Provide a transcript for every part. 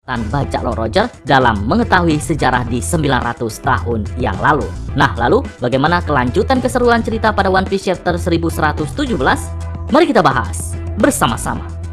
Bajak Laut Roger dalam mengetahui sejarah di 900 tahun yang lalu. Nah, lalu bagaimana kelanjutan keseruan cerita pada One Piece chapter 1117? Mari kita bahas bersama-sama.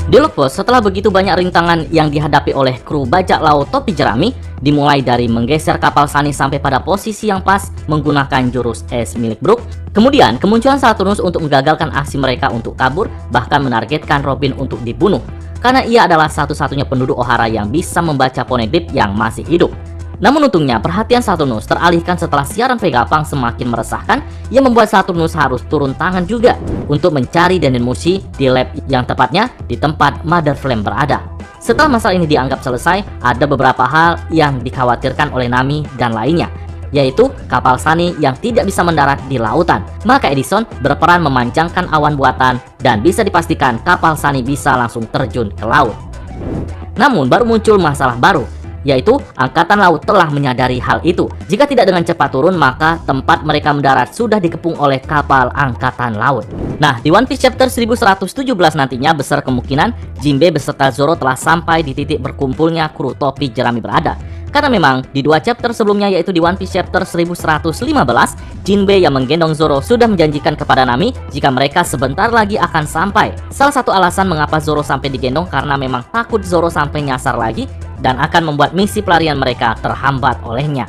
Di Log Post, setelah begitu banyak rintangan yang dihadapi oleh kru bajak laut topi jerami, dimulai dari menggeser kapal Sunny sampai pada posisi yang pas menggunakan jurus es milik Brook, kemudian kemunculan Saturnus untuk menggagalkan aksi mereka untuk kabur, bahkan menargetkan Robin untuk dibunuh, karena ia adalah satu-satunya penduduk Ohara yang bisa membaca Poneglyph yang masih hidup. Namun untungnya perhatian Saturnus teralihkan setelah siaran Vegapunk semakin meresahkan, yang membuat Saturnus harus turun tangan juga untuk mencari Dendenmushi di lab yang tepatnya di tempat Mother Flame berada. Setelah masalah ini dianggap selesai, ada beberapa hal yang dikhawatirkan oleh Nami dan lainnya, yaitu kapal Sunny yang tidak bisa mendarat di lautan. Maka Edison berperan memanjangkan awan buatan dan bisa dipastikan kapal Sunny bisa langsung terjun ke laut. Namun baru muncul masalah baru, yaitu Angkatan Laut telah menyadari hal itu. Jika tidak dengan cepat turun, maka tempat mereka mendarat sudah dikepung oleh kapal Angkatan Laut. Nah, di One Piece chapter 1117 nantinya besar kemungkinan Jinbe beserta Zoro telah sampai di titik berkumpulnya kru topi jerami berada. Karena memang di dua chapter sebelumnya, yaitu di One Piece chapter 1115, Jinbe yang menggendong Zoro sudah menjanjikan kepada Nami jika mereka sebentar lagi akan sampai. Salah satu alasan mengapa Zoro sampai digendong karena memang takut Zoro sampai nyasar lagi dan akan membuat misi pelarian mereka terhambat olehnya.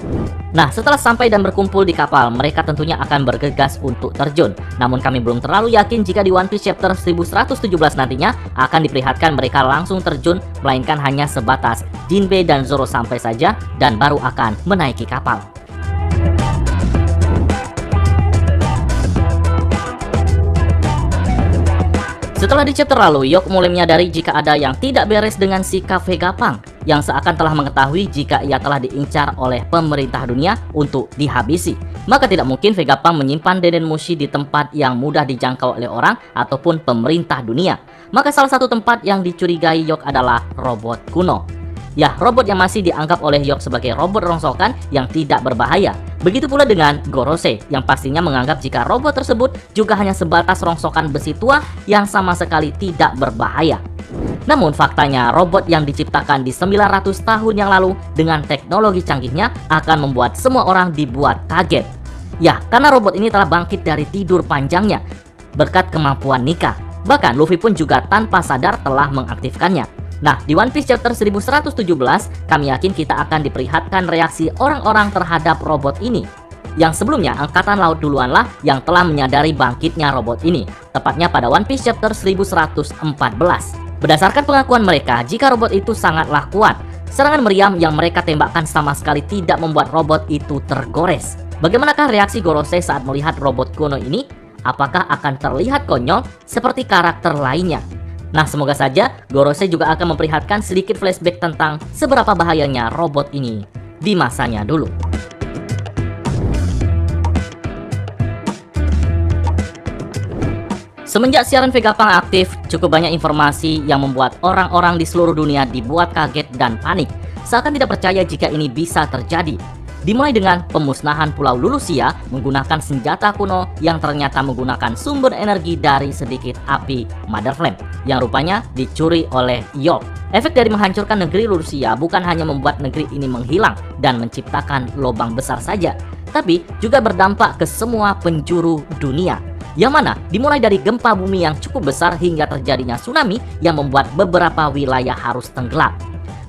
Nah, setelah sampai dan berkumpul di kapal, mereka tentunya akan bergegas untuk terjun. Namun kami belum terlalu yakin jika di One Piece chapter 1117 nantinya akan diperlihatkan mereka langsung terjun, melainkan hanya sebatas Jinbe dan Zoro sampai saja dan baru akan menaiki kapal. Setelah di chapter lalu, Yok mulai menyadari jika ada yang tidak beres dengan sikap Vegapunk, yang seakan telah mengetahui jika ia telah diincar oleh pemerintah dunia untuk dihabisi. Maka tidak mungkin Vegapunk menyimpan Dendenmushi di tempat yang mudah dijangkau oleh orang ataupun pemerintah dunia. Maka salah satu tempat yang dicurigai Yok adalah robot kuno. Ya, robot yang masih dianggap oleh Yok sebagai robot rongsokan yang tidak berbahaya. Begitu pula dengan Gorosei yang pastinya menganggap jika robot tersebut juga hanya sebatas rongsokan besi tua yang sama sekali tidak berbahaya. Namun faktanya robot yang diciptakan di 900 tahun yang lalu dengan teknologi canggihnya akan membuat semua orang dibuat kaget. Ya, karena robot ini telah bangkit dari tidur panjangnya berkat kemampuan Nika. Bahkan Luffy pun juga tanpa sadar telah mengaktifkannya. Nah, di One Piece chapter 1117, kami yakin kita akan diperlihatkan reaksi orang-orang terhadap robot ini. Yang sebelumnya, Angkatan Laut duluanlah yang telah menyadari bangkitnya robot ini, tepatnya pada One Piece chapter 1114. Berdasarkan pengakuan mereka, jika robot itu sangatlah kuat, serangan meriam yang mereka tembakkan sama sekali tidak membuat robot itu tergores. Bagaimanakah reaksi Gorosei saat melihat robot kuno ini? Apakah akan terlihat konyol seperti karakter lainnya? Nah, semoga saja Gorosei juga akan memperlihatkan sedikit flashback tentang seberapa bahayanya robot ini di masanya dulu. Semenjak siaran Vegapunk aktif, cukup banyak informasi yang membuat orang-orang di seluruh dunia dibuat kaget dan panik, seakan tidak percaya jika ini bisa terjadi. Dimulai dengan pemusnahan Pulau Lulusia menggunakan senjata kuno yang ternyata menggunakan sumber energi dari sedikit api Mother Flame yang rupanya dicuri oleh Yok. Efek dari menghancurkan negeri Lulusia bukan hanya membuat negeri ini menghilang dan menciptakan lubang besar saja, tapi juga berdampak ke semua penjuru dunia. Yang mana dimulai dari gempa bumi yang cukup besar hingga terjadinya tsunami yang membuat beberapa wilayah harus tenggelam.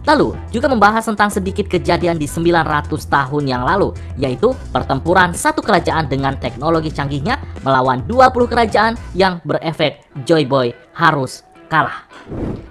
Lalu juga membahas tentang sedikit kejadian di 900 tahun yang lalu, yaitu pertempuran satu kerajaan dengan teknologi canggihnya melawan 20 kerajaan yang berefek Joy Boy harus kalah.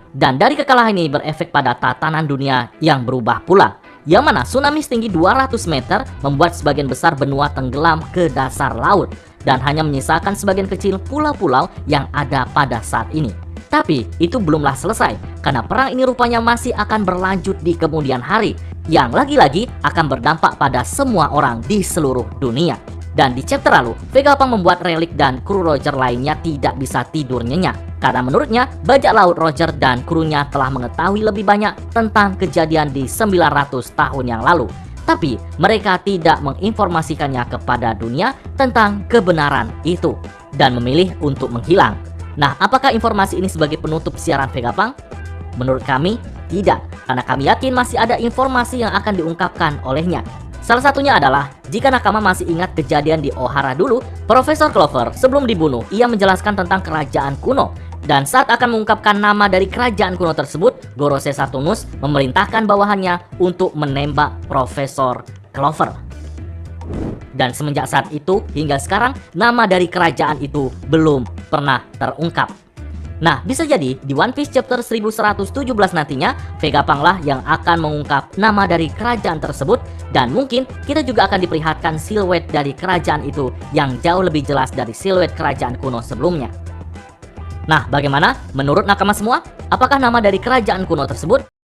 Dan dari kekalahan ini berefek pada tatanan dunia yang berubah pula, yang mana tsunami setinggi 200 meter membuat sebagian besar benua tenggelam ke dasar laut dan hanya menyisakan sebagian kecil pulau-pulau yang ada pada saat ini. Tapi itu belumlah selesai, karena perang ini rupanya masih akan berlanjut di kemudian hari, yang lagi-lagi akan berdampak pada semua orang di seluruh dunia. Dan di chapter lalu, Vegapunk membuat Relik dan kru Roger lainnya tidak bisa tidur nyenyak. Karena menurutnya, bajak laut Roger dan krunya telah mengetahui lebih banyak tentang kejadian di 900 tahun yang lalu. Tapi mereka tidak menginformasikannya kepada dunia tentang kebenaran itu dan memilih untuk menghilang. Nah, apakah informasi ini sebagai penutup siaran Vegapunk? Menurut kami, tidak, karena kami yakin masih ada informasi yang akan diungkapkan olehnya. Salah satunya adalah, jika Nakama masih ingat kejadian di Ohara dulu, Profesor Clover sebelum dibunuh, ia menjelaskan tentang kerajaan kuno. Dan saat akan mengungkapkan nama dari kerajaan kuno tersebut, Gorosei Saturnus memerintahkan bawahannya untuk menembak Profesor Clover. Dan semenjak saat itu hingga sekarang, nama dari kerajaan itu belum pernah terungkap. Nah, bisa jadi di One Piece chapter 1117 nantinya, Vegapunk lah yang akan mengungkap nama dari kerajaan tersebut. Dan mungkin kita juga akan diperlihatkan siluet dari kerajaan itu yang jauh lebih jelas dari siluet kerajaan kuno sebelumnya. Nah, bagaimana menurut nakama semua? Apakah nama dari kerajaan kuno tersebut